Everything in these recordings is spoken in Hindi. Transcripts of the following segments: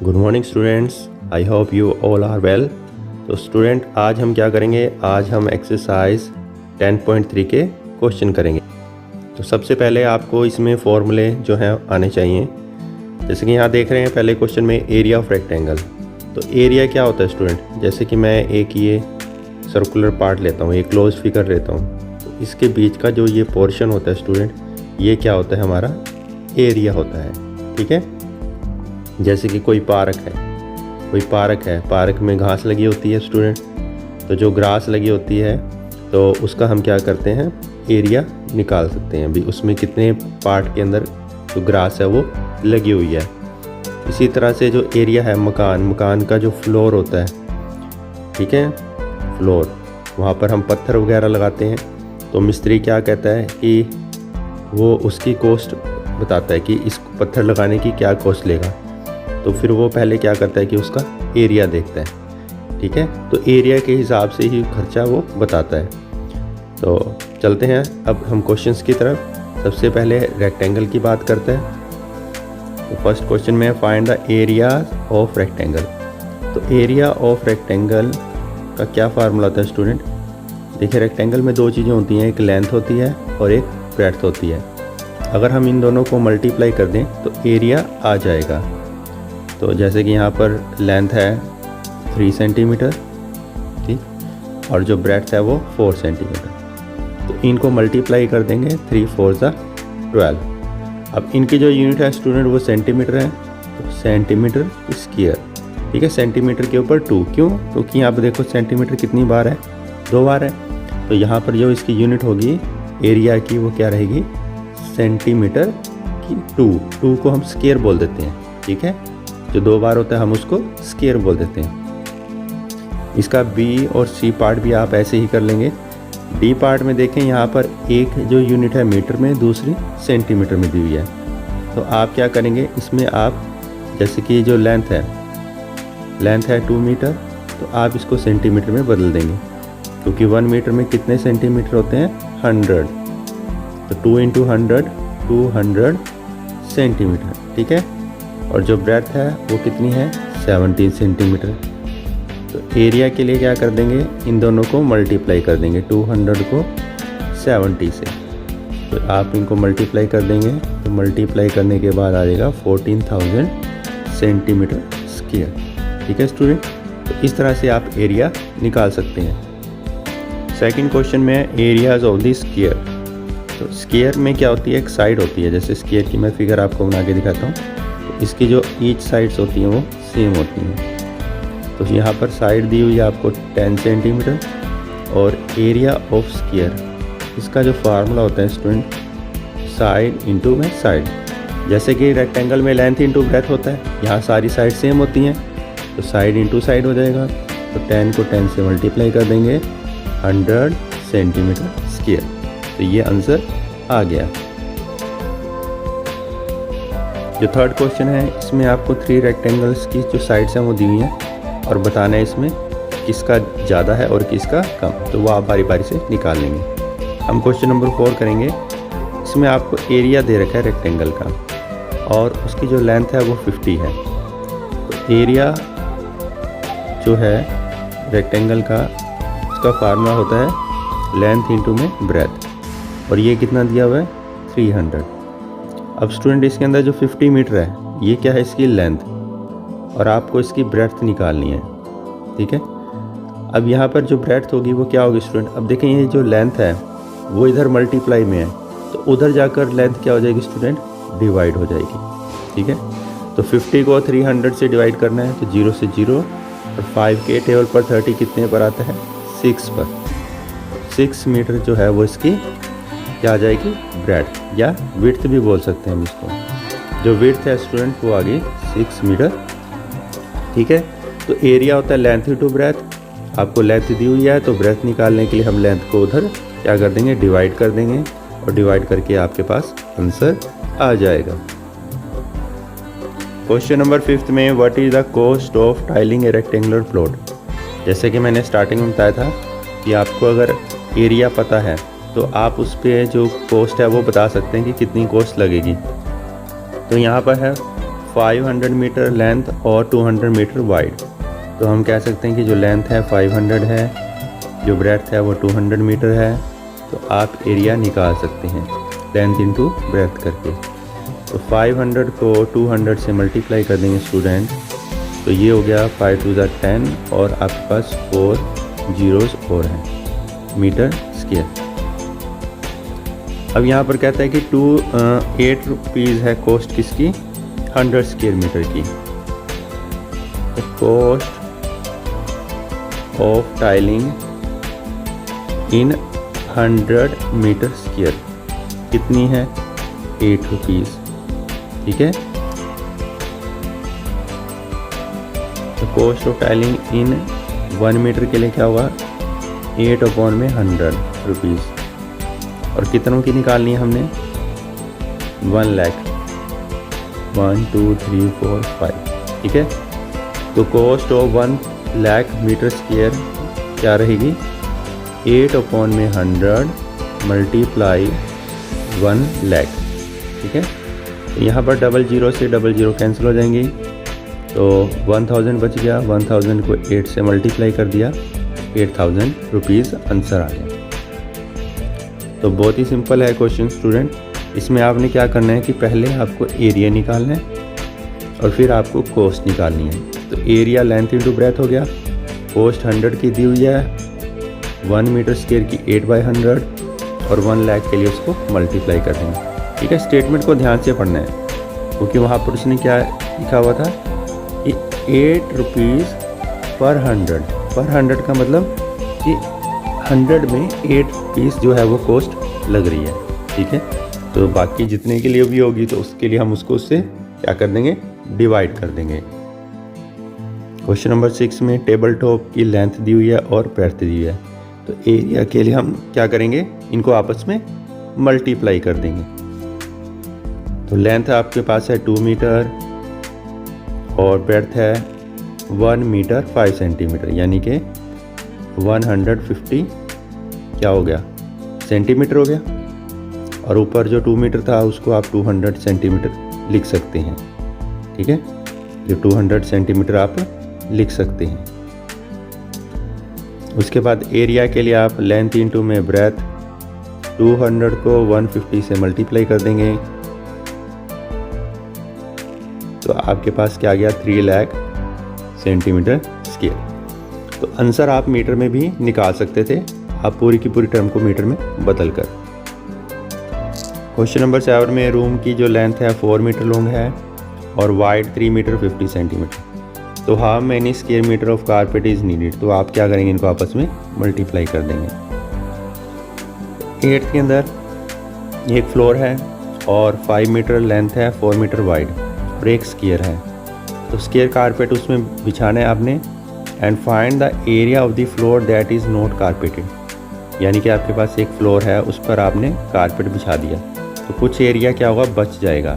Good morning students, I hope you all are well. तो स्टूडेंट, आज हम क्या करेंगे, आज हम एक्सरसाइज 10.3 के क्वेश्चन करेंगे। तो सबसे पहले आपको इसमें फॉर्मूले जो हैं आने चाहिए। जैसे कि यहाँ देख रहे हैं पहले क्वेश्चन में एरिया ऑफ रेक्टेंगल। तो एरिया क्या होता है स्टूडेंट, जैसे कि मैं एक ये सर्कुलर पार्ट लेता हूँ, एक क्लोज फिगर लेता हूँ, तो इसके बीच का जो ये पोर्शन होता है स्टूडेंट, ये क्या होता है, हमारा एरिया होता है। ठीक है। जैसे कि कोई पार्क है, पार्क में घास लगी होती है स्टूडेंट, तो जो ग्रास लगी होती है तो उसका हम क्या करते हैं, एरिया निकाल सकते हैं। अभी उसमें कितने पार्ट के अंदर जो ग्रास है वो लगी हुई है। इसी तरह से जो एरिया है मकान का जो फ्लोर होता है, ठीक है, फ्लोर, वहाँ पर हम पत्थर वगैरह लगाते हैं, तो मिस्त्री क्या कहता है कि वो उसकी कॉस्ट बताता है कि इस पत्थर लगाने की क्या कॉस्ट लेगा। तो फिर वो पहले क्या करता है कि उसका एरिया देखता है। ठीक है। तो एरिया के हिसाब से ही खर्चा वो बताता है। तो चलते हैं अब हम क्वेश्चंस की तरफ। सबसे पहले रेक्टेंगल की बात करते हैं। तो फर्स्ट क्वेश्चन में find the area of rectangle. तो एरिया ऑफ रेक्टेंगल का क्या फार्मूला होता है स्टूडेंट। देखिए, रेक्टेंगल में दो चीज़ें होती हैं, एक लेंथ होती है और एक ब्रेड्थ होती है। अगर हम इन दोनों को मल्टीप्लाई कर दें तो एरिया आ जाएगा। तो जैसे कि यहाँ पर लेंथ है 3 सेंटीमीटर, ठीक, और जो ब्रेड्थ है वो 4 सेंटीमीटर। तो इनको मल्टीप्लाई कर देंगे, 3 4 12। अब इनकी जो यूनिट है स्टूडेंट वो सेंटीमीटर है, तो सेंटीमीटर स्क्वायर। ठीक है। सेंटीमीटर के ऊपर 2, क्यों, क्योंकि यहाँ पर देखो सेंटीमीटर कितनी बार है, 2 बार है। तो यहाँ पर जो इसकी यूनिट होगी एरिया की वो क्या रहेगी, सेंटीमीटर की 2 को हम स्क्वायर बोल देते हैं। ठीक है। जो 2 बार होता है हम उसको स्क्वायर बोल देते हैं। इसका बी और सी पार्ट भी आप ऐसे ही कर लेंगे। डी पार्ट में देखें, यहाँ पर एक जो यूनिट है मीटर में, दूसरी सेंटीमीटर में दी हुई है। तो आप क्या करेंगे, इसमें आप जैसे कि जो लेंथ है 2 मीटर, तो आप इसको सेंटीमीटर में बदल देंगे, क्योंकि 1 मीटर में कितने सेंटीमीटर होते हैं, 100। तो 2 × 100 200 सेंटीमीटर। ठीक है। और जो ब्रेड्थ है वो कितनी है, 17 सेंटीमीटर। तो एरिया के लिए क्या कर देंगे, इन दोनों को मल्टीप्लाई कर देंगे, 200 को 70 से। तो आप इनको मल्टीप्लाई कर देंगे, तो मल्टीप्लाई करने के बाद आ जाएगा 14,000 सेंटीमीटर स्क्वायर। ठीक है स्टूडेंट। तो इस तरह से आप एरिया निकाल सकते हैं। सेकंड क्वेश्चन में एरियाज ऑफ द स्क्वायर। तो स्क्वायर में क्या होती है, एक साइड होती है। जैसे स्क्वायर की मैं फिगर आपको बना के दिखाता हूँ। इसकी जो ईच साइड्स होती हैं वो सेम होती हैं। तो यहाँ पर साइड दी हुई है आपको 10 सेंटीमीटर और एरिया ऑफ स्क्वायर, इसका जो फार्मूला होता है स्टूडेंट, साइड इंटू में साइड। जैसे कि रेक्टेंगल में लेंथ इंटू ब्रेड्थ होता है, यहाँ सारी साइड सेम होती हैं, तो साइड इंटू साइड हो जाएगा। तो 10 को 10 से मल्टीप्लाई कर देंगे, 100 सेंटीमीटर स्क्वायर। तो ये आंसर आ गया। जो थर्ड क्वेश्चन है, इसमें आपको 3 रेक्टेंगल्स की जो साइड्स हैं वो दी हुई हैं और बताना है इसमें किसका ज़्यादा है और किसका कम। तो वो आप बारी बारी से निकाल लेंगे। हम क्वेश्चन नंबर 4 करेंगे। इसमें आपको एरिया दे रखा है रेक्टेंगल का और उसकी जो लेंथ है वो 50 है। तो एरिया जो है रेक्टेंगल का, उसका फार्मूला होता है लेंथ इंटू में ब्रेड्थ, और ये कितना दिया हुआ है, 300। अब स्टूडेंट, इसके अंदर जो 50 मीटर है ये क्या है, इसकी लेंथ, और आपको इसकी ब्रेड्थ निकालनी है। ठीक है। अब यहाँ पर जो ब्रेड्थ होगी वो क्या होगी स्टूडेंट, अब देखें ये जो लेंथ है वो इधर मल्टीप्लाई में है, तो उधर जाकर लेंथ क्या हो जाएगी स्टूडेंट, डिवाइड हो जाएगी। ठीक है। तो 50 को 300 से डिवाइड करना है, तो 0 से 0, और 5 के टेबल पर 30 कितने पर आता है, 6 पर। 6 मीटर जो है वो इसकी क्या आ जाएगी, ब्रेड्थ, या विड्थ भी बोल सकते हैं हम इसको। जो विड्थ है स्टूडेंट वो आ गई 6 मीटर। ठीक है। तो एरिया होता है लेंथ इंटू ब्रेड्थ। आपको लेंथ दी हुई है, तो ब्रेड्थ निकालने के लिए हम लेंथ को उधर क्या कर देंगे, डिवाइड कर देंगे, और डिवाइड करके आपके पास आंसर आ जाएगा। क्वेश्चन नंबर 5 में, what is the cost of tiling A rectangular plot. जैसे कि मैंने स्टार्टिंग में बताया था कि आपको अगर एरिया पता है तो आप उस पर जो कॉस्ट है वो बता सकते हैं कि कितनी कॉस्ट लगेगी। तो यहाँ पर है 500 मीटर लेंथ और 200 मीटर वाइड। तो हम कह सकते हैं कि जो लेंथ है 500 है, जो ब्रेड्थ है वो 200 मीटर है। तो आप एरिया निकाल सकते हैं लेंथ इंटू ब्रेड्थ करके। तो 500 को 200 से मल्टीप्लाई कर देंगे स्टूडेंट, तो ये हो गया 5 2 10 और आपके पास 4 जीरोस और हैं मीटर स्क्वायर। अब यहाँ पर कहता है कि 8 रुपीज़ है कॉस्ट किसकी, 100 स्क्वायर मीटर की। तो cost of tiling in 100 metre square कितनी है, 8 रुपीज़। ठीक है, तो cost of tiling in 1 metre के लिए क्या होगा, 8/100 रुपीज़। और कितनों की निकालनी है हमने, 1 लाख, 1 2 3 4 5। ठीक है, तो cost of 1 lakh metre square क्या रहेगी, 8/100 मल्टीप्लाई 1 लाख। ठीक है, तो यहाँ पर 00 से 00 कैंसिल हो जाएंगी, तो 1000 बच गया। 1000 को 8 से मल्टीप्लाई कर दिया, 8000 रुपीज़ आंसर आ गया। तो बहुत ही सिंपल है क्वेश्चन स्टूडेंट। इसमें आपने क्या करना है कि पहले आपको एरिया निकालना है और फिर आपको कॉस्ट निकालनी है। तो एरिया लेंथ इंटू ब्रेथ हो गया, कॉस्ट 100 की दी हुई है, 1 मीटर स्क्वायर की 8/100 और 1 लाख के लिए उसको मल्टीप्लाई कर देंगे। ठीक है, स्टेटमेंट को ध्यान से पढ़ना है क्योंकि वहाँ पर उसने क्या लिखा हुआ था कि 8 रुपीज़ पर 100 का मतलब कि 100 में 8 रुपीज़ जो है वो कॉस्ट लग रही है। ठीक है, तो बाकी जितने के लिए भी होगी तो उसके लिए हम उसको उससे क्या कर देंगे, डिवाइड कर देंगे। क्वेश्चन नंबर 6 में टेबल टॉप की लेंथ दी हुई है और ब्रेड्थ दी हुई है। तो एरिया के लिए हम क्या करेंगे, इनको आपस में मल्टीप्लाई कर देंगे। तो लेंथ आपके पास है 2 मीटर और ब्रेड्थ है 1 मीटर 5 सेंटीमीटर, यानी कि 150 क्या हो गया, सेंटीमीटर हो गया। और ऊपर जो 2 मीटर था उसको आप 200 सेंटीमीटर लिख सकते हैं। ठीक है, जो 200 सेंटीमीटर आप लिख सकते हैं। उसके बाद एरिया के लिए आप लेंथ इंटू में ब्रेथ, 200 को 150 से मल्टीप्लाई कर देंगे, तो आपके पास क्या आ गया, 3 लाख सेंटीमीटर स्क्वायर। तो आंसर आप मीटर में भी निकाल सकते थे, आप पूरी की पूरी टर्म को मीटर में बदल कर। क्वेश्चन नंबर 7 में रूम की जो लेंथ है 4 मीटर लॉन्ग है और वाइड 3 मीटर 50 सेंटीमीटर। तो how many square metre of carpet is needed. तो आप क्या करेंगे, इनको आपस में मल्टीप्लाई कर देंगे। 8 के अंदर एक फ्लोर है और 5 मीटर लेंथ है, 4 मीटर वाइड और एक स्क्वायर है। तो स्क्वायर कारपेट उसमें बिछाना है आपने। And find the area of the floor that is not carpeted. यानी कि आपके पास एक फ्लोर है, उस पर आपने कारपेट बिछा दिया, तो कुछ एरिया क्या होगा, बच जाएगा।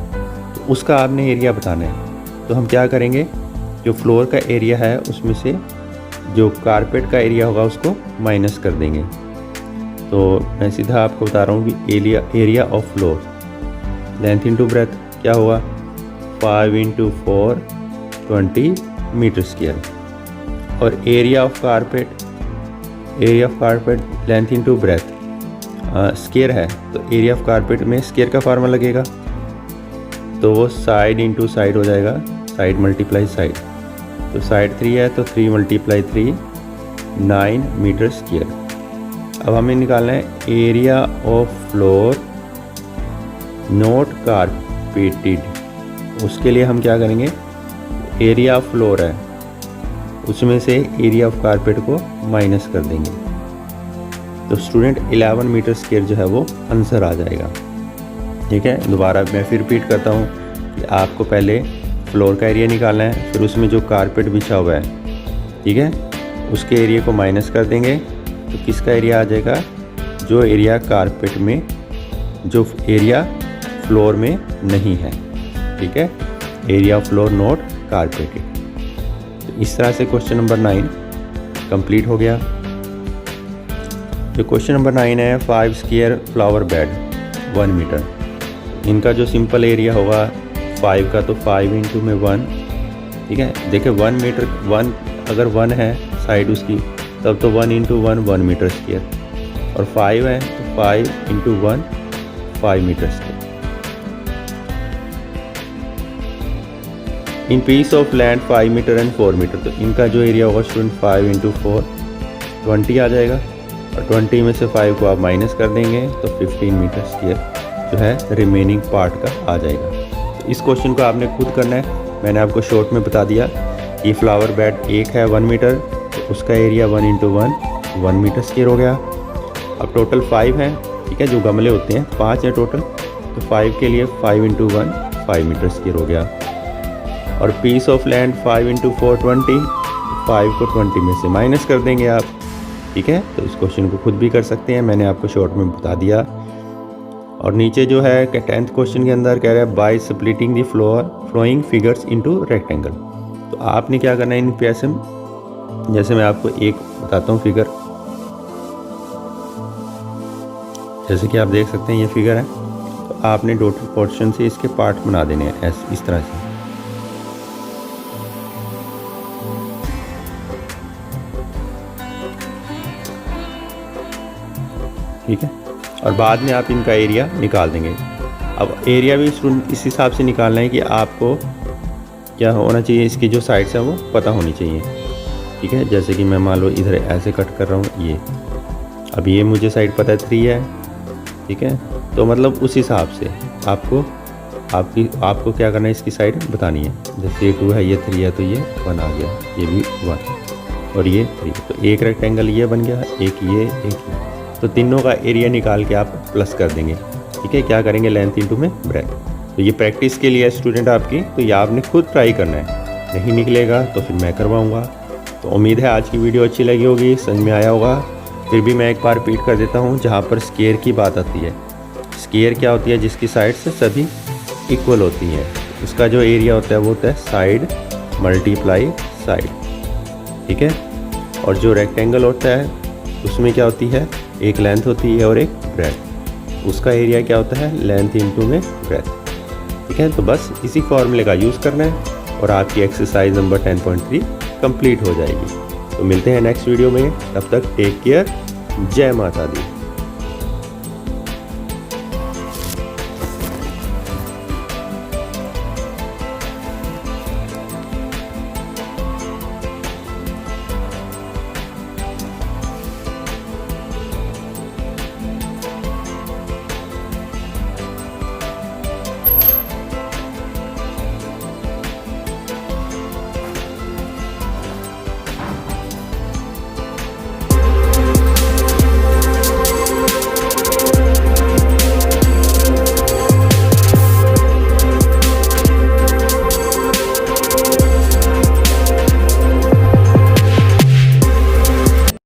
तो उसका आपने एरिया बताना है। तो हम क्या करेंगे, जो फ्लोर का एरिया है उसमें से जो कारपेट का एरिया होगा उसको माइनस कर देंगे। तो मैं सीधा आपको बता रहा हूँ कि area of floor, length into breadth क्या होगा, 5 × 4 20 मीटर स्क्वायर। और area of carpet length into breadth square है, तो एरिया ऑफ कारपेट में स्क्वायर का फार्मूला लगेगा, तो वो साइड इंटू साइड हो जाएगा, साइड मल्टीप्लाई साइड। तो साइड 3 है तो 3 × 3 9 मीटर स्क्वायर। अब हमें निकालना है area of floor not carpeted. उसके लिए हम क्या करेंगे, एरिया ऑफ फ्लोर है उसमें से एरिया ऑफ कारपेट को माइनस कर देंगे। तो स्टूडेंट 11 मीटर स्क्वायर जो है वो आंसर आ जाएगा। ठीक है, दोबारा मैं फिर रिपीट करता हूँ कि आपको पहले फ्लोर का एरिया निकालना है, फिर उसमें जो कारपेट बिछा हुआ है, ठीक है, उसके एरिया को माइनस कर देंगे। तो किसका एरिया आ जाएगा, जो एरिया कारपेट में, जो एरिया फ्लोर में नहीं है। ठीक है, area of floor not carpeted. तो इस तरह से क्वेश्चन नंबर 9 कंप्लीट हो गया। जो क्वेश्चन नंबर 9 है, 5 स्क्वायर फ्लावर बेड 1 मीटर। इनका जो सिंपल एरिया होगा 5 का तो 5 इंटू में 1, ठीक है। देखिए 1 मीटर 1 अगर 1 है साइड उसकी, तब तो 1 इंटू 1 मीटर स्क्वायर, और 5 है तो 5 into 1 5 metre square. In piece of land 5 metre and 4 metre, तो इनका जो एरिया होगा स्टूडेंट 5 इंटू 4 20 आ जाएगा, और 20 में से 5 को आप माइनस कर देंगे तो 15 मीटर स्क्वायर जो है रिमेनिंग पार्ट का आ जाएगा। तो इस क्वेश्चन को आपने खुद करना है, मैंने आपको शॉर्ट में बता दिया कि फ्लावर बेड एक है 1 मीटर, तो उसका एरिया 1 इंटू 1 मीटर स्क्वायर हो गया। अब टोटल 5 हैं, ठीक है, जो गमले होते हैं 5 हैं टोटल, तो 5 के लिए 5 इंटू 1 5 मीटर स्क्वायर हो गया। और पीस ऑफ लैंड 5 इंटू 4 20, 5 को 20 में से माइनस कर देंगे आप, ठीक है। तो इस क्वेश्चन को खुद भी कर सकते हैं, मैंने आपको शॉर्ट में बता दिया। और नीचे जो है 10th क्वेश्चन के अंदर कह रहा है by splitting the flowing figures into rectangle. तो आपने क्या करना है इन पैसे में, जैसे मैं आपको एक बताता हूँ फिगर, जैसे कि आप देख सकते हैं ये फिगर है, तो आपने डॉटेड पोर्शन से इसके पार्ट बना देने हैं इस तरह से, ठीक है। और बाद में आप इनका एरिया निकाल देंगे। अब एरिया भी इस हिसाब से निकालना है कि आपको क्या होना चाहिए, इसकी जो साइड्स हैं वो पता होनी चाहिए, ठीक है। जैसे कि मैं मान लो इधर ऐसे कट कर रहा हूँ ये, अब ये मुझे साइड पता है 3 है, ठीक है। तो मतलब उस हिसाब से आपको क्या करना है, इसकी साइड बतानी है। जैसे ये 2 है, ये 3 है, तो ये 1 आ गया, ये भी 1 और ये 3, तो एक रेक्टेंगल ये बन गया, एक ये। तो तीनों का एरिया निकाल के आप प्लस कर देंगे, ठीक है। क्या करेंगे, लेंथ इंटू में ब्रेथ। तो ये प्रैक्टिस के लिए स्टूडेंट आपकी, तो ये आपने खुद ट्राई करना है, नहीं निकलेगा तो फिर मैं करवाऊँगा। तो उम्मीद है आज की वीडियो अच्छी लगी होगी, समझ में आया होगा। फिर भी मैं एक बार रिपीट कर देता हूँ, जहाँ पर स्क्वायर की बात आती है, स्क्वायर क्या होती है, जिसकी साइड से सभी इक्वल होती हैं, उसका जो एरिया होता है वो होता है साइड मल्टीप्लाई साइड, ठीक है। और जो रेक्टेंगल होता है उसमें क्या होती है, एक लेंथ होती है और एक ब्रेथ, उसका एरिया क्या होता है, लेंथ इंटू में ब्रेथ, ठीक है। तो बस इसी फॉर्मूले का यूज़ करना है और आपकी एक्सरसाइज नंबर 10.3 कंप्लीट हो जाएगी। तो मिलते हैं नेक्स्ट वीडियो में, तब तक टेक केयर, जय माता दी।